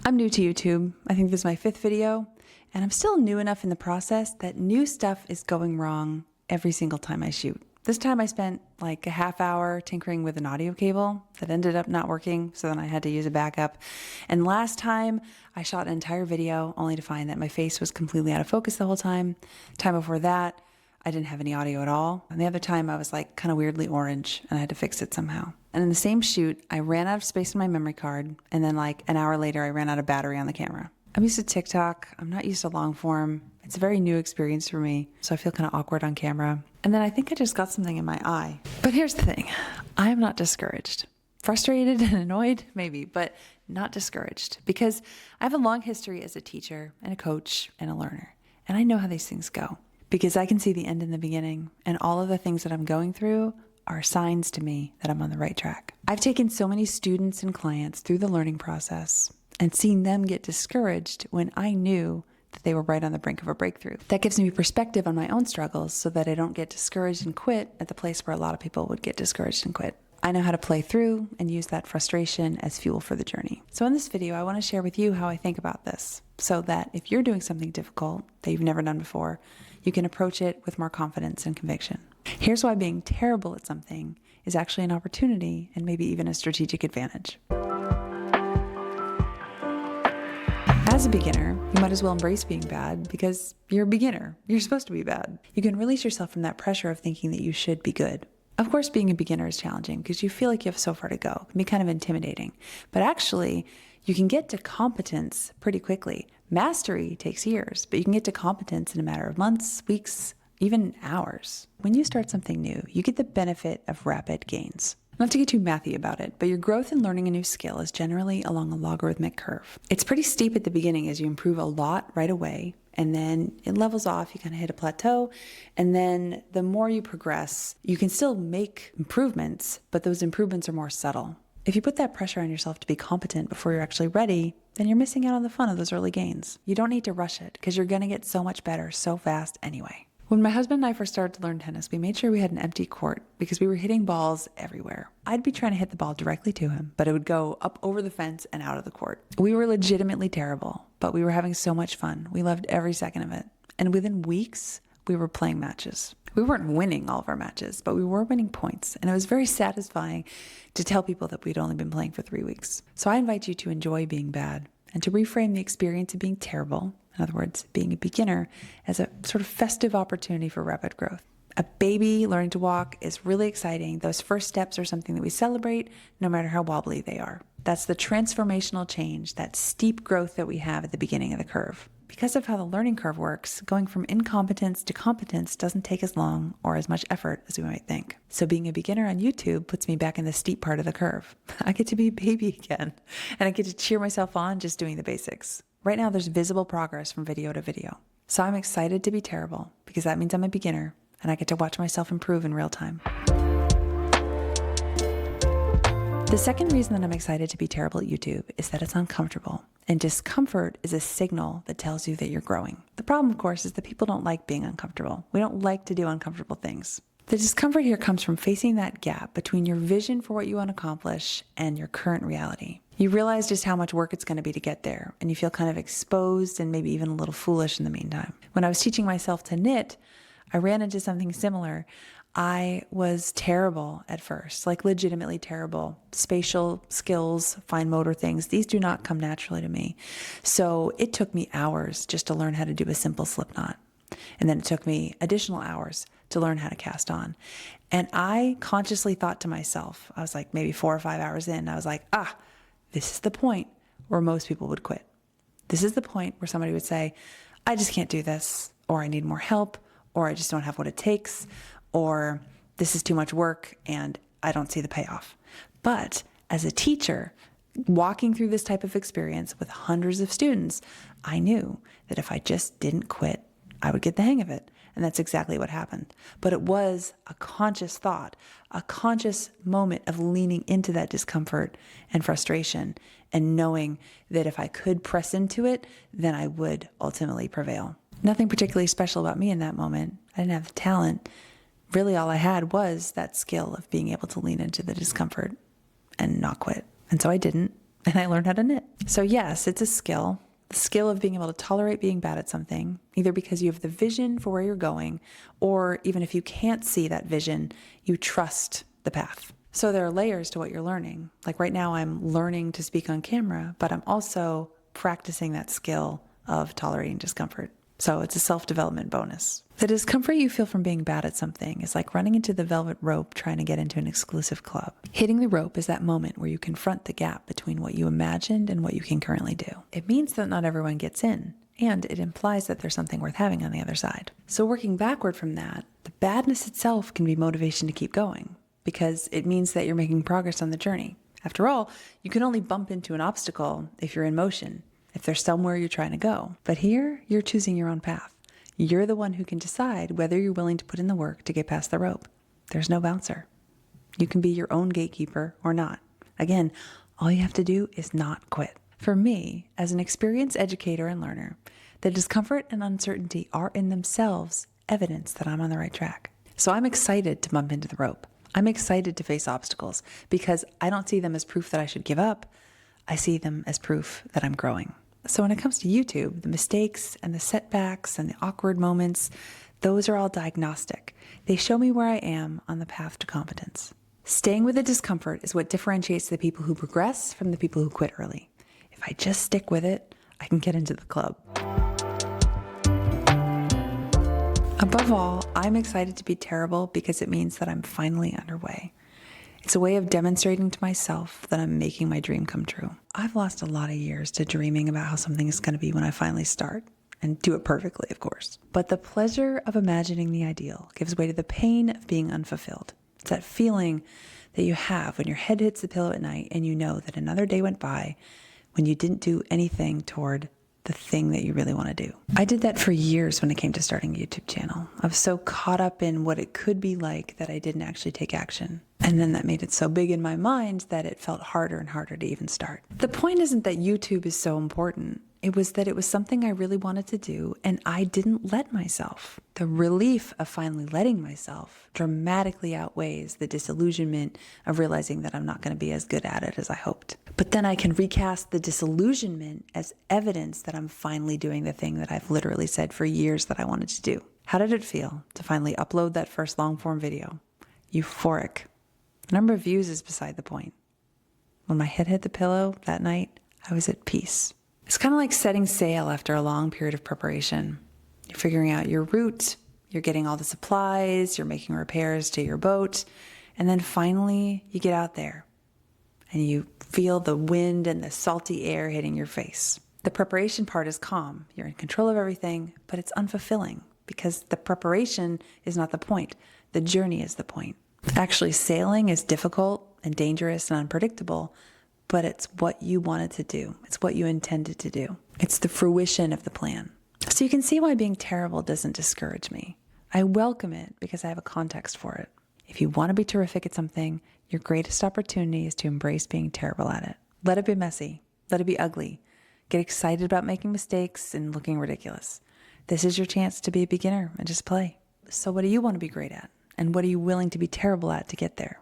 I'm new to YouTube. I think this is my 5th video, and I'm still new enough in the process that new stuff is going wrong every single time I shoot. This time I spent like a half hour tinkering with an audio cable that ended up not working, so then I had to use a backup. And last time I shot an entire video only to find that my face was completely out of focus the whole time. Time before that, I didn't have any audio at all. And the other time I was like kind of weirdly orange and I had to fix it somehow. And in the same shoot, I ran out of space on my memory card, and then like an hour later I ran out of battery on the camera. I'm used to TikTok. I'm not used to long form. It's a very new experience for me, so I feel kind of awkward on camera. And then I think I just got something in my eye. But here's the thing. I am not discouraged. Frustrated and annoyed, maybe, but not discouraged, because I have a long history as a teacher and a coach and a learner. And I know how these things go, because I can see the end in the beginning, and all of the things that I'm going through are signs to me that I'm on the right track. I've taken so many students and clients through the learning process and seen them get discouraged when I knew that they were right on the brink of a breakthrough. That gives me perspective on my own struggles so that I don't get discouraged and quit at the place where a lot of people would get discouraged and quit. I know how to play through and use that frustration as fuel for the journey. So in this video, I want to share with you how I think about this so that if you're doing something difficult that you've never done before, you can approach it with more confidence and conviction. Here's why being terrible at something is actually an opportunity and maybe even a strategic advantage. As a beginner, you might as well embrace being bad because you're a beginner. You're supposed to be bad. You can release yourself from that pressure of thinking that you should be good. Of course, being a beginner is challenging because you feel like you have so far to go. It can be kind of intimidating. But actually, you can get to competence pretty quickly. Mastery takes years, but you can get to competence in a matter of months, weeks, even hours. When you start something new, you get the benefit of rapid gains. Not to get too mathy about it, but your growth in learning a new skill is generally along a logarithmic curve. It's pretty steep at the beginning as you improve a lot right away, and then it levels off, you kind of hit a plateau, and then the more you progress, you can still make improvements, but those improvements are more subtle. If you put that pressure on yourself to be competent before you're actually ready, then you're missing out on the fun of those early gains. You don't need to rush it because you're going to get so much better so fast anyway. When my husband and I first started to learn tennis, we made sure we had an empty court because we were hitting balls everywhere. I'd be trying to hit the ball directly to him, but it would go up over the fence and out of the court. We were legitimately terrible, but we were having so much fun. We loved every second of it. And within weeks, we were playing matches. We weren't winning all of our matches, but we were winning points. And it was very satisfying to tell people that we'd only been playing for 3 weeks. So I invite you to enjoy being bad and to reframe the experience of being terrible, in other words, being a beginner, as a sort of festive opportunity for rapid growth. A baby learning to walk is really exciting. Those first steps are something that we celebrate no matter how wobbly they are. That's the transformational change, that steep growth that we have at the beginning of the curve. Because of how the learning curve works, going from incompetence to competence doesn't take as long or as much effort as we might think. So being a beginner on YouTube puts me back in the steep part of the curve. I get to be a baby again, and I get to cheer myself on just doing the basics. Right now, there's visible progress from video to video. So I'm excited to be terrible because that means I'm a beginner and I get to watch myself improve in real time. The second reason that I'm excited to be terrible at YouTube is that it's uncomfortable, and discomfort is a signal that tells you that you're growing. The problem, of course, is that people don't like being uncomfortable. We don't like to do uncomfortable things. The discomfort here comes from facing that gap between your vision for what you want to accomplish and your current reality. You realize just how much work it's going to be to get there, and you feel kind of exposed and maybe even a little foolish in the meantime. When I was teaching myself to knit, I ran into something similar. I was terrible at first, like legitimately terrible. Spatial skills, fine motor things, these do not come naturally to me. So it took me hours just to learn how to do a simple slip knot. And then it took me additional hours to learn how to cast on. And I consciously thought to myself, I was like maybe 4 or 5 hours in, I was like, this is the point where most people would quit. This is the point where somebody would say, I just can't do this, or I need more help, or I just don't have what it takes, or this is too much work and I don't see the payoff. But as a teacher, walking through this type of experience with hundreds of students, I knew that if I just didn't quit, I would get the hang of it. And that's exactly what happened. But it was a conscious thought, a conscious moment of leaning into that discomfort and frustration and knowing that if I could press into it, then I would ultimately prevail. Nothing particularly special about me in that moment. I didn't have the talent. Really, all I had was that skill of being able to lean into the discomfort and not quit. And so I didn't, and I learned how to knit. So yes, it's a skill. The skill of being able to tolerate being bad at something, either because you have the vision for where you're going, or even if you can't see that vision, you trust the path. So there are layers to what you're learning. Like right now, I'm learning to speak on camera, but I'm also practicing that skill of tolerating discomfort. So it's a self-development bonus. The discomfort you feel from being bad at something is like running into the velvet rope trying to get into an exclusive club. Hitting the rope is that moment where you confront the gap between what you imagined and what you can currently do. It means that not everyone gets in, and it implies that there's something worth having on the other side. So working backward from that, the badness itself can be motivation to keep going, because it means that you're making progress on the journey. After all, you can only bump into an obstacle if you're in motion, if there's somewhere you're trying to go. But here, you're choosing your own path. You're the one who can decide whether you're willing to put in the work to get past the rope. There's no bouncer. You can be your own gatekeeper or not. Again, all you have to do is not quit. For me, as an experienced educator and learner, the discomfort and uncertainty are in themselves evidence that I'm on the right track. So I'm excited to bump into the rope. I'm excited to face obstacles because I don't see them as proof that I should give up. I see them as proof that I'm growing. So when it comes to YouTube, the mistakes and the setbacks and the awkward moments, those are all diagnostic. They show me where I am on the path to competence. Staying with the discomfort is what differentiates the people who progress from the people who quit early. If I just stick with it, I can get into the club. Above all, I'm excited to be terrible because it means that I'm finally underway. It's a way of demonstrating to myself that I'm making my dream come true. I've lost a lot of years to dreaming about how something is going to be when I finally start, and do it perfectly, of course. But the pleasure of imagining the ideal gives way to the pain of being unfulfilled. It's that feeling that you have when your head hits the pillow at night and you know that another day went by when you didn't do anything toward the thing that you really want to do. I did that for years when it came to starting a YouTube channel. I was so caught up in what it could be like that I didn't actually take action. And then that made it so big in my mind that it felt harder and harder to even start. The point isn't that YouTube is so important. It was that it was something I really wanted to do, and I didn't let myself. The relief of finally letting myself dramatically outweighs the disillusionment of realizing that I'm not going to be as good at it as I hoped. But then I can recast the disillusionment as evidence that I'm finally doing the thing that I've literally said for years that I wanted to do. How did it feel to finally upload that first long-form video? Euphoric. The number of views is beside the point. When my head hit the pillow that night, I was at peace. It's kind of like setting sail after a long period of preparation. You're figuring out your route, you're getting all the supplies, you're making repairs to your boat, and then finally you get out there and you feel the wind and the salty air hitting your face. The preparation part is calm. You're in control of everything, but it's unfulfilling because the preparation is not the point. The journey is the point. Actually, sailing is difficult and dangerous and unpredictable, but it's what you wanted to do. It's what you intended to do. It's the fruition of the plan. So you can see why being terrible doesn't discourage me. I welcome it because I have a context for it. If you want to be terrific at something, your greatest opportunity is to embrace being terrible at it. Let it be messy. Let it be ugly. Get excited about making mistakes and looking ridiculous. This is your chance to be a beginner and just play. So what do you want to be great at? And what are you willing to be terrible at to get there?